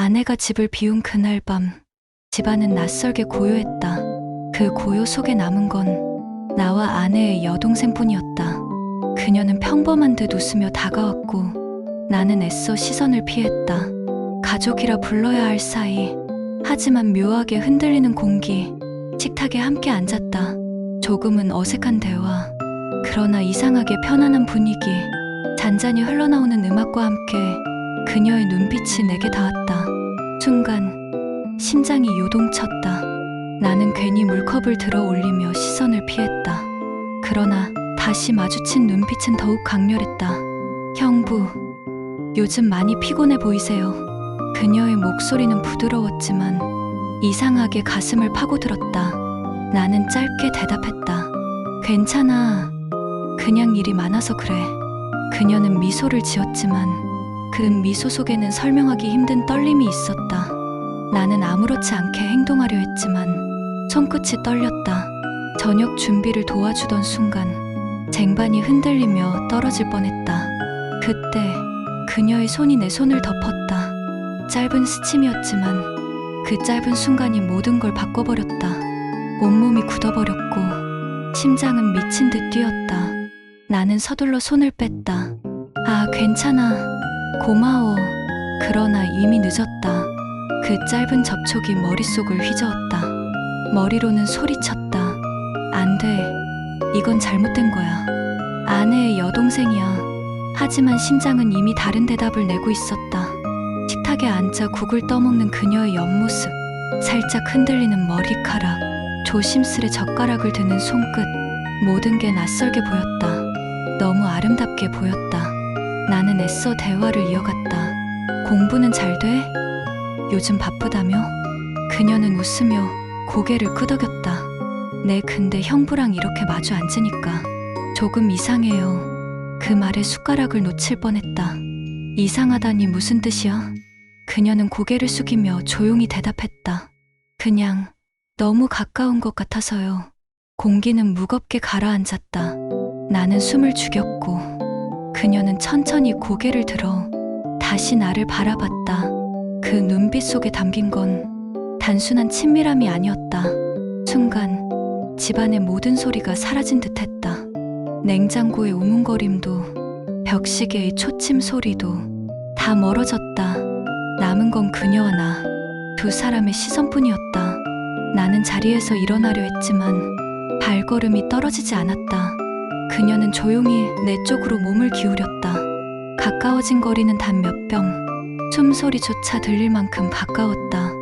아내가 집을 비운 그날 밤, 집안은 낯설게 고요했다. 그 고요 속에 남은 건 나와 아내의 여동생뿐이었다. 그녀는 평범한 듯 웃으며 다가왔고 나는 애써 시선을 피했다. 가족이라 불러야 할 사이, 하지만 묘하게 흔들리는 공기, 식탁에 함께 앉았다. 조금은 어색한 대화, 그러나 이상하게 편안한 분위기, 잔잔히 흘러나오는 음악과 함께 그녀의 눈빛이 내게 닿았다. 순간 심장이 요동쳤다. 나는 괜히 물컵을 들어 올리며 시선을 피했다. 그러나 다시 마주친 눈빛은 더욱 강렬했다. 형부, 요즘 많이 피곤해 보이세요. 그녀의 목소리는 부드러웠지만 이상하게 가슴을 파고들었다. 나는 짧게 대답했다. 괜찮아. 그냥 일이 많아서 그래. 그녀는 미소를 지었지만 그 미소 속에는 설명하기 힘든 떨림이 있었다. 나는 아무렇지 않게 행동하려 했지만 손끝이 떨렸다. 저녁 준비를 도와주던 순간 쟁반이 흔들리며 떨어질 뻔했다. 그때 그녀의 손이 내 손을 덮었다. 짧은 스침이었지만 그 짧은 순간이 모든 걸 바꿔버렸다. 온몸이 굳어버렸고 심장은 미친 듯 뛰었다. 나는 서둘러 손을 뺐다. 아, 괜찮아. 고마워. 그러나 이미 늦었다. 그 짧은 접촉이 머릿속을 휘저었다. 머리로는 소리쳤다. 안 돼. 이건 잘못된 거야. 아내의 여동생이야. 하지만 심장은 이미 다른 대답을 내고 있었다. 식탁에 앉아 국을 떠먹는 그녀의 옆모습, 살짝 흔들리는 머리카락, 조심스레 젓가락을 드는 손끝, 모든 게 낯설게 보였다. 너무 아름답게 보였다. 나는 애써 대화를 이어갔다. 공부는 잘 돼? 요즘 바쁘다며? 그녀는 웃으며 고개를 끄덕였다. 네, 근데 형부랑 이렇게 마주 앉으니까 조금 이상해요. 그 말에 숟가락을 놓칠 뻔했다. 이상하다니 무슨 뜻이야? 그녀는 고개를 숙이며 조용히 대답했다. 그냥 너무 가까운 것 같아서요. 공기는 무겁게 가라앉았다. 나는 숨을 죽였고 그녀는 천천히 고개를 들어 다시 나를 바라봤다. 그 눈빛 속에 담긴 건 단순한 친밀함이 아니었다. 순간 집안의 모든 소리가 사라진 듯했다. 냉장고의 우문거림도 벽시계의 초침 소리도 다 멀어졌다. 남은 건 그녀와 나, 두 사람의 시선뿐이었다. 나는 자리에서 일어나려 했지만 발걸음이 떨어지지 않았다. 그녀는 조용히 내 쪽으로 몸을 기울였다. 가까워진 거리는 단 몇 뼘, 숨소리조차 들릴 만큼 가까웠다.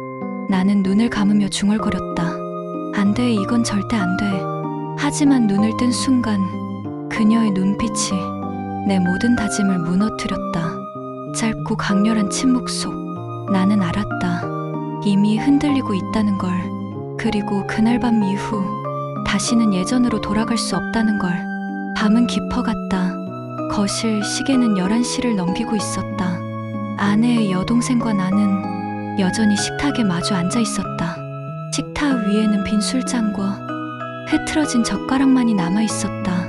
나는 눈을 감으며 중얼거렸다. 안 돼, 이건 절대 안 돼. 하지만 눈을 뜬 순간 그녀의 눈빛이 내 모든 다짐을 무너뜨렸다. 짧고 강렬한 침묵 속 나는 알았다. 이미 흔들리고 있다는 걸. 그리고 그날 밤 이후 다시는 예전으로 돌아갈 수 없다는 걸. 밤은 깊어갔다. 거실 시계는 11시를 넘기고 있었다. 아내의 여동생과 나는 여전히 식탁에 마주 앉아 있었다. 식탁 위에는 빈 술잔과 흐트러진 젓가락만이 남아 있었다.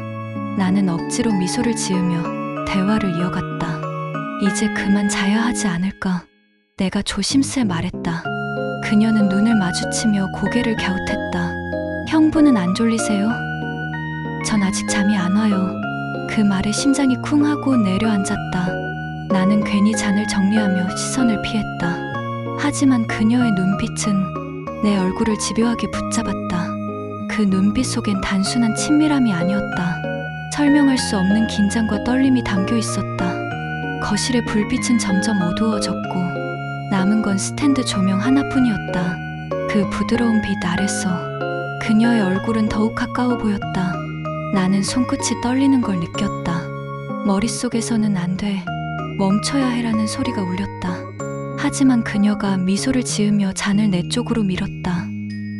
나는 억지로 미소를 지으며 대화를 이어갔다. 이제 그만 자야 하지 않을까? 내가 조심스레 말했다. 그녀는 눈을 마주치며 고개를 갸웃했다. 형부는 안 졸리세요? 전 아직 잠이 안 와요. 그 말에 심장이 쿵 하고 내려앉았다. 나는 괜히 잔을 정리하며 시선을 피했다. 하지만 그녀의 눈빛은 내 얼굴을 집요하게 붙잡았다. 그 눈빛 속엔 단순한 친밀함이 아니었다. 설명할 수 없는 긴장과 떨림이 담겨 있었다. 거실의 불빛은 점점 어두워졌고 남은 건 스탠드 조명 하나뿐이었다. 그 부드러운 빛 아래서 그녀의 얼굴은 더욱 가까워 보였다. 나는 손끝이 떨리는 걸 느꼈다. 머릿속에서는 안 돼, 멈춰야 해라는 소리가 울렸다. 하지만 그녀가 미소를 지으며 잔을 내 쪽으로 밀었다.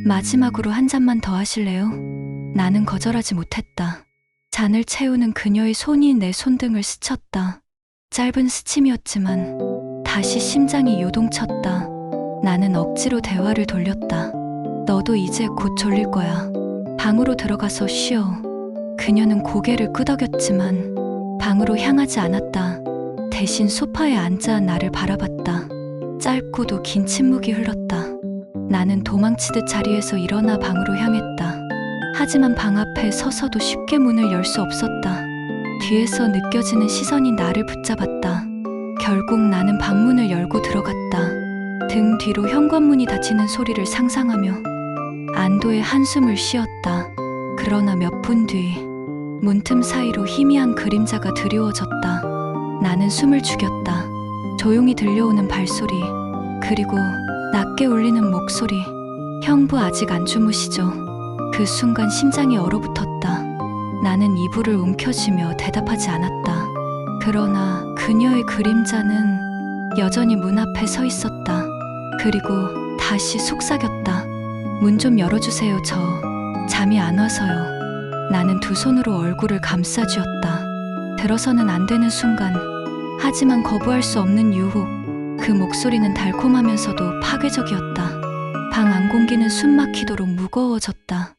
마지막으로 한 잔만 더 하실래요? 나는 거절하지 못했다. 잔을 채우는 그녀의 손이 내 손등을 스쳤다. 짧은 스침이었지만 다시 심장이 요동쳤다. 나는 억지로 대화를 돌렸다. 너도 이제 곧 졸릴 거야. 방으로 들어가서 쉬어. 그녀는 고개를 끄덕였지만 방으로 향하지 않았다. 대신 소파에 앉아 나를 바라봤다. 짧고도 긴 침묵이 흘렀다. 나는 도망치듯 자리에서 일어나 방으로 향했다. 하지만 방 앞에 서서도 쉽게 문을 열 수 없었다. 뒤에서 느껴지는 시선이 나를 붙잡았다. 결국 나는 방문을 열고 들어갔다. 등 뒤로 현관문이 닫히는 소리를 상상하며 안도의 한숨을 쉬었다. 그러나 몇 분 뒤 문틈 사이로 희미한 그림자가 드리워졌다. 나는 숨을 죽였다. 조용히 들려오는 발소리, 그리고 낮게 울리는 목소리. 형부 아직 안 주무시죠? 그 순간 심장이 얼어붙었다. 나는 이불을 움켜쥐며 대답하지 않았다. 그러나 그녀의 그림자는 여전히 문 앞에 서 있었다. 그리고 다시 속삭였다. 문 좀 열어주세요. 저 잠이 안 와서요. 나는 두 손으로 얼굴을 감싸쥐었다. 들어서는 안 되는 순간, 하지만 거부할 수 없는 유혹. 그 목소리는 달콤하면서도 파괴적이었다. 방 안 공기는 숨 막히도록 무거워졌다.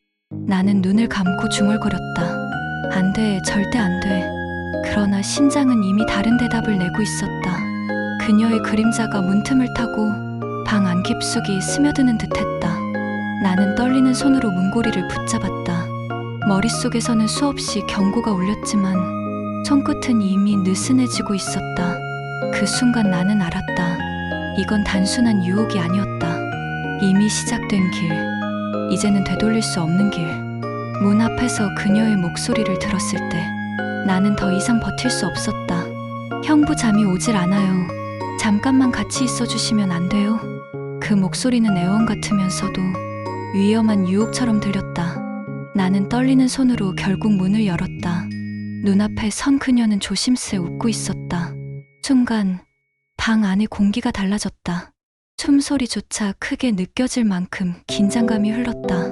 나는 눈을 감고 중얼거렸다. 안 돼, 절대 안 돼. 그러나 심장은 이미 다른 대답을 내고 있었다. 그녀의 그림자가 문틈을 타고 방 안 깊숙이 스며드는 듯했다. 나는 떨리는 손으로 문고리를 붙잡았다. 머릿속에서는 수없이 경고가 울렸지만 손끝은 이미 느슨해지고 있었다. 그 순간 나는 알았다. 이건 단순한 유혹이 아니었다. 이미 시작된 길, 이제는 되돌릴 수 없는 길. 문 앞에서 그녀의 목소리를 들었을 때 나는 더 이상 버틸 수 없었다. 형부 잠이 오질 않아요. 잠깐만 같이 있어주시면 안 돼요? 그 목소리는 애원 같으면서도 위험한 유혹처럼 들렸다. 나는 떨리는 손으로 결국 문을 열었다. 눈앞에 선 그녀는 조심스레 웃고 있었다. 순간 방 안의 공기가 달라졌다. 숨소리조차 크게 느껴질 만큼 긴장감이 흘렀다.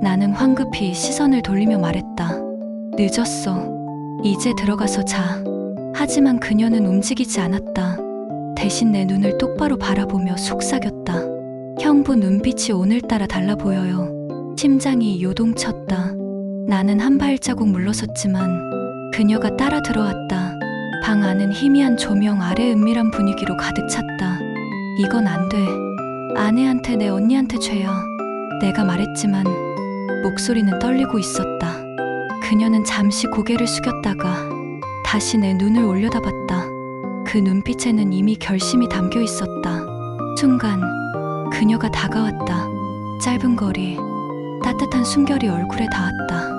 나는 황급히 시선을 돌리며 말했다. 늦었어. 이제 들어가서 자. 하지만 그녀는 움직이지 않았다. 대신 내 눈을 똑바로 바라보며 속삭였다. 형부 눈빛이 오늘따라 달라 보여요. 심장이 요동쳤다. 나는 한 발자국 물러섰지만 그녀가 따라 들어왔다. 방 안은 희미한 조명 아래 은밀한 분위기로 가득 찼다. 이건 안 돼. 아내한테, 내 언니한테 죄야. 내가 말했지만 목소리는 떨리고 있었다. 그녀는 잠시 고개를 숙였다가 다시 내 눈을 올려다봤다. 그 눈빛에는 이미 결심이 담겨 있었다. 순간 그녀가 다가왔다. 짧은 거리, 따뜻한 숨결이 얼굴에 닿았다.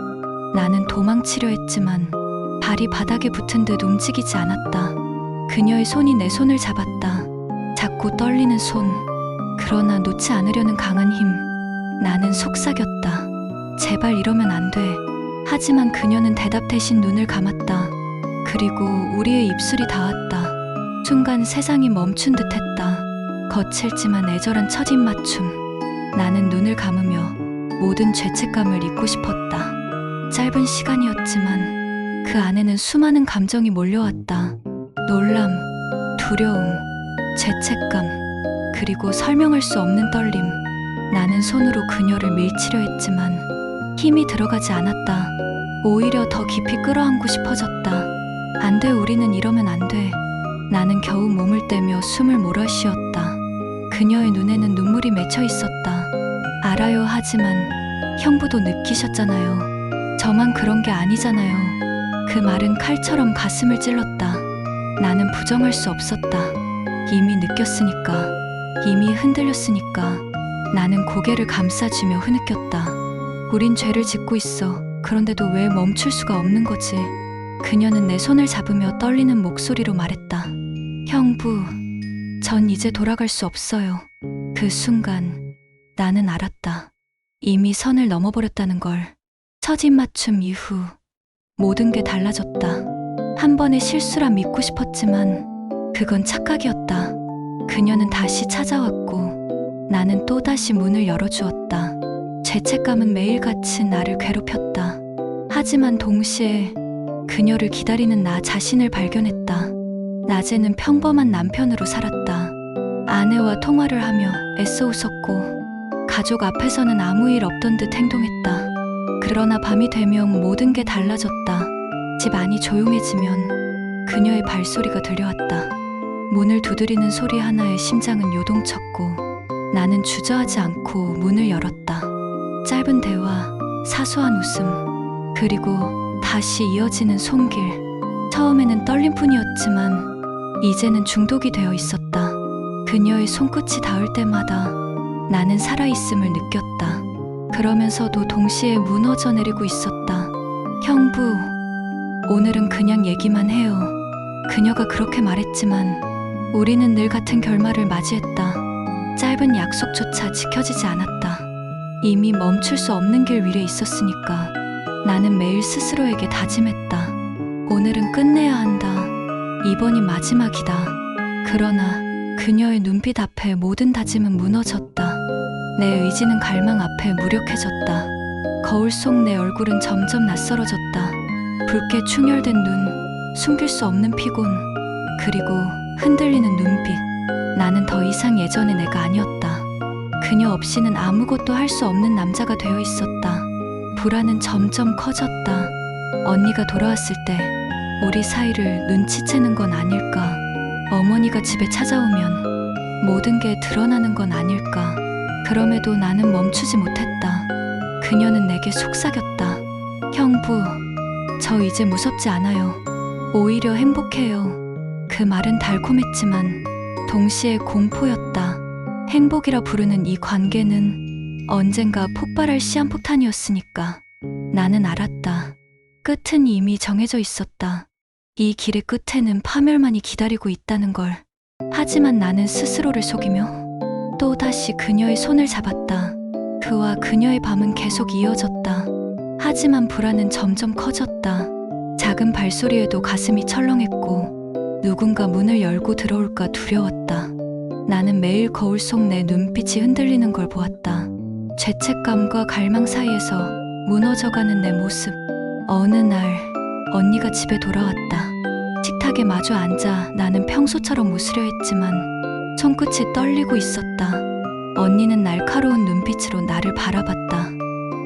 나는 도망치려 했지만 발이 바닥에 붙은 듯 움직이지 않았다. 그녀의 손이 내 손을 잡았다. 작고 떨리는 손, 그러나 놓지 않으려는 강한 힘. 나는 속삭였다. 제발 이러면 안 돼. 하지만 그녀는 대답 대신 눈을 감았다. 그리고 우리의 입술이 닿았다. 순간 세상이 멈춘 듯했다. 거칠지만 애절한 첫입맞춤. 나는 눈을 감으며 모든 죄책감을 잊고 싶었다. 짧은 시간이었지만 그 안에는 수많은 감정이 몰려왔다. 놀람, 두려움, 죄책감, 그리고 설명할 수 없는 떨림. 나는 손으로 그녀를 밀치려 했지만 힘이 들어가지 않았다. 오히려 더 깊이 끌어안고 싶어졌다. 안 돼, 우리는 이러면 안 돼. 나는 겨우 몸을 떼며 숨을 몰아쉬었다. 그녀의 눈에는 눈물이 맺혀 있었다. 알아요, 하지만 형부도 느끼셨잖아요. 저만 그런 게 아니잖아요. 그 말은 칼처럼 가슴을 찔렀다. 나는 부정할 수 없었다. 이미 느꼈으니까, 이미 흔들렸으니까. 나는 고개를 감싸쥐며 흐느꼈다. 우린 죄를 짓고 있어. 그런데도 왜 멈출 수가 없는 거지? 그녀는 내 손을 잡으며 떨리는 목소리로 말했다. 형부, 전 이제 돌아갈 수 없어요. 그 순간 나는 알았다. 이미 선을 넘어버렸다는 걸. 첫 입맞춤 이후 모든 게 달라졌다. 한 번의 실수라 믿고 싶었지만 그건 착각이었다. 그녀는 다시 찾아왔고 나는 또다시 문을 열어주었다. 죄책감은 매일같이 나를 괴롭혔다. 하지만 동시에 그녀를 기다리는 나 자신을 발견했다. 낮에는 평범한 남편으로 살았다. 아내와 통화를 하며 애써 웃었고 가족 앞에서는 아무 일 없던 듯 행동했다. 그러나 밤이 되면 모든 게 달라졌다. 집 안이 조용해지면 그녀의 발소리가 들려왔다. 문을 두드리는 소리 하나에 심장은 요동쳤고 나는 주저하지 않고 문을 열었다. 짧은 대화, 사소한 웃음, 그리고 다시 이어지는 손길. 처음에는 떨림뿐이었지만 이제는 중독이 되어 있었다. 그녀의 손끝이 닿을 때마다 나는 살아있음을 느꼈다. 그러면서도 동시에 무너져 내리고 있었다. 형부, 오늘은 그냥 얘기만 해요. 그녀가 그렇게 말했지만 우리는 늘 같은 결말을 맞이했다. 짧은 약속조차 지켜지지 않았다. 이미 멈출 수 없는 길 위에 있었으니까 나는 매일 스스로에게 다짐했다. 오늘은 끝내야 한다. 이번이 마지막이다. 그러나 그녀의 눈빛 앞에 모든 다짐은 무너졌다. 내 의지는 갈망 앞에 무력해졌다. 거울 속 내 얼굴은 점점 낯설어졌다. 붉게 충혈된 눈, 숨길 수 없는 피곤, 그리고 흔들리는 눈빛. 나는 더 이상 예전의 내가 아니었다. 그녀 없이는 아무것도 할 수 없는 남자가 되어 있었다. 불안은 점점 커졌다. 언니가 돌아왔을 때 우리 사이를 눈치채는 건 아닐까? 어머니가 집에 찾아오면 모든 게 드러나는 건 아닐까? 그럼에도 나는 멈추지 못했다. 그녀는 내게 속삭였다. 형부, 저 이제 무섭지 않아요. 오히려 행복해요. 그 말은 달콤했지만 동시에 공포였다. 행복이라 부르는 이 관계는 언젠가 폭발할 시한폭탄이었으니까. 나는 알았다. 끝은 이미 정해져 있었다. 이 길의 끝에는 파멸만이 기다리고 있다는 걸. 하지만 나는 스스로를 속이며 또다시 그녀의 손을 잡았다. 그와 그녀의 밤은 계속 이어졌다. 하지만 불안은 점점 커졌다. 작은 발소리에도 가슴이 철렁했고 누군가 문을 열고 들어올까 두려웠다. 나는 매일 거울 속 내 눈빛이 흔들리는 걸 보았다. 죄책감과 갈망 사이에서 무너져가는 내 모습. 어느 날 언니가 집에 돌아왔다. 식탁에 마주 앉아 나는 평소처럼 웃으려 했지만 손끝이 떨리고 있었다. 언니는 날카로운 눈빛으로 나를 바라봤다.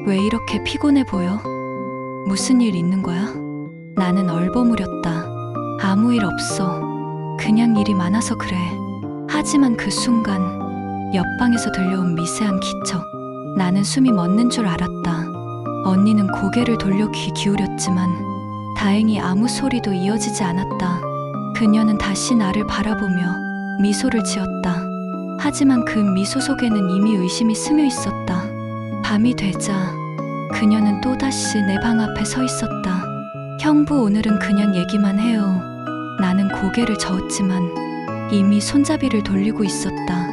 왜 이렇게 피곤해 보여? 무슨 일 있는 거야? 나는 얼버무렸다. 아무 일 없어. 그냥 일이 많아서 그래. 하지만 그 순간 옆방에서 들려온 미세한 기척. 나는 숨이 멎는 줄 알았다. 언니는 고개를 돌려 귀 기울였지만 다행히 아무 소리도 이어지지 않았다. 그녀는 다시 나를 바라보며 미소를 지었다. 하지만 그 미소 속에는 이미 의심이 스며 있었다. 밤이 되자 그녀는 또다시 내 방 앞에 서 있었다. 형부, 오늘은 그냥 얘기만 해요. 나는 고개를 저었지만 이미 손잡이를 돌리고 있었다.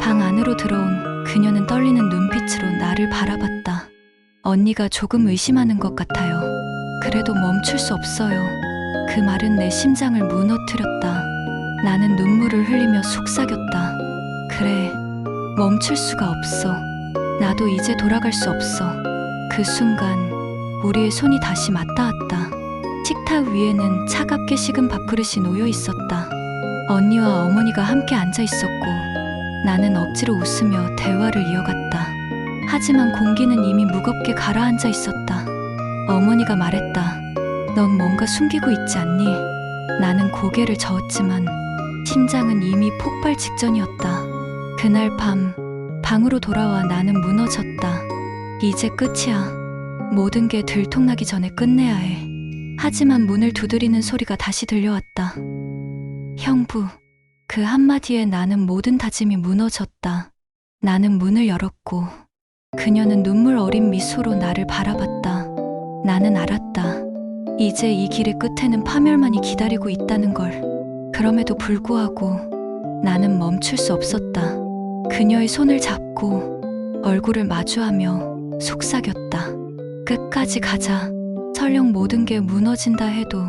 방 안으로 들어온 그녀는 떨리는 눈빛으로 나를 바라봤다. 언니가 조금 의심하는 것 같아요. 그래도 멈출 수 없어요. 그 말은 내 심장을 무너뜨렸다. 나는 눈물을 흘리며 속삭였다. 그래, 멈출 수가 없어. 나도 이제 돌아갈 수 없어. 그 순간 우리의 손이 다시 맞닿았다. 식탁 위에는 차갑게 식은 밥그릇이 놓여 있었다. 언니와 어머니가 함께 앉아 있었고 나는 억지로 웃으며 대화를 이어갔다. 하지만 공기는 이미 무겁게 가라앉아 있었다. 어머니가 말했다. 넌 뭔가 숨기고 있지 않니? 나는 고개를 저었지만 심장은 이미 폭발 직전이었다. 그날 밤 방으로 돌아와 나는 무너졌다. 이제 끝이야. 모든 게 들통나기 전에 끝내야 해. 하지만 문을 두드리는 소리가 다시 들려왔다. 형부. 그 한마디에 나는 모든 다짐이 무너졌다. 나는 문을 열었고 그녀는 눈물 어린 미소로 나를 바라봤다. 나는 알았다. 이제 이 길의 끝에는 파멸만이 기다리고 있다는 걸. 그럼에도 불구하고 나는 멈출 수 없었다. 그녀의 손을 잡고 얼굴을 마주하며 속삭였다. 끝까지 가자. 설령 모든 게 무너진다 해도